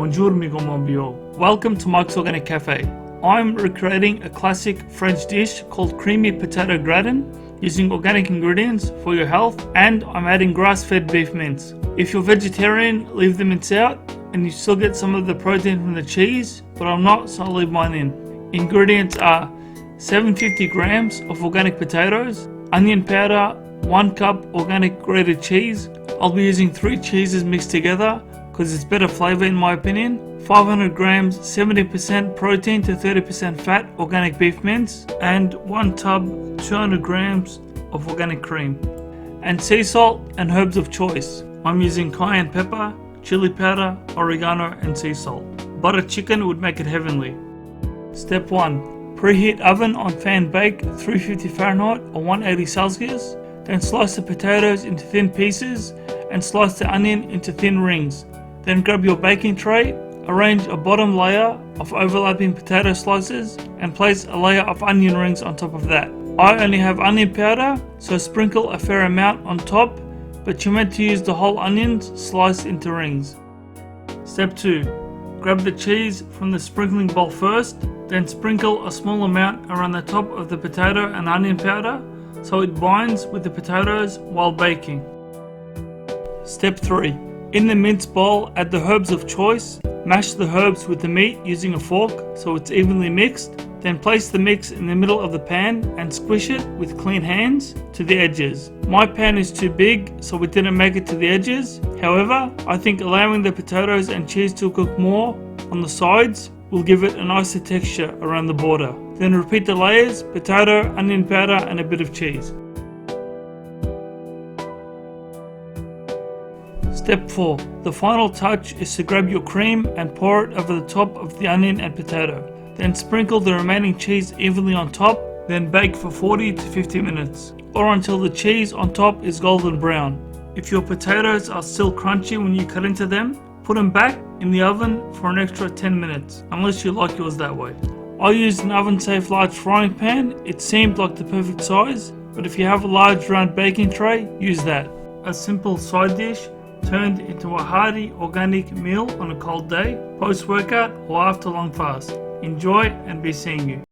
Bonjour, amigo mon bio. Welcome to Mike's Organic Cafe. I'm recreating a classic French dish called creamy potato gratin using organic ingredients for your health, and I'm adding grass-fed beef mince. If you're vegetarian, leave the mince out and you still get some of the protein from the cheese, but I'm not, so I'll leave mine in. Ingredients are 750 grams of organic potatoes, onion powder, 1 cup organic grated cheese. I'll be using 3 cheeses mixed together because it's better flavor in my opinion. 500 grams 70% protein to 30% fat organic beef mince, and 1 tub 200 grams of organic cream, and sea salt and herbs of choice. I'm using cayenne pepper, chili powder, oregano and sea salt. Butter chicken would make it heavenly. Step 1. Preheat oven on fan bake 350 Fahrenheit or 180 Celsius. Then slice the potatoes into thin pieces and slice the onion into thin rings. Then grab your baking tray, arrange a bottom layer of overlapping potato slices and place a layer of onion rings on top of that. I only have onion powder, so sprinkle a fair amount on top, but you're meant to use the whole onions sliced into rings. Step 2. Grab the cheese from the sprinkling bowl first, then sprinkle a small amount around the top of the potato and onion powder so it binds with the potatoes while baking. Step 3. In the mince bowl, add the herbs of choice. Mash the herbs with the meat using a fork so it's evenly mixed. Then place the mix in the middle of the pan and squish it with clean hands to the edges. My pan is too big, so it didn't make it to the edges. However, I think allowing the potatoes and cheese to cook more on the sides will give it a nicer texture around the border. Then repeat the layers: potato, onion powder and a bit of cheese. Step 4. The final touch is to grab your cream and pour it over the top of the onion and potato. Then sprinkle the remaining cheese evenly on top, then bake for 40 to 50 minutes, or until the cheese on top is golden brown. If your potatoes are still crunchy when you cut into them, put them back in the oven for an extra 10 minutes, unless you like yours that way. I used an oven-safe large frying pan. It seemed like the perfect size, but if you have a large round baking tray, use that. A simple side dish turned into a hearty organic meal on a cold day, post-workout or after long fast. Enjoy and be seeing you.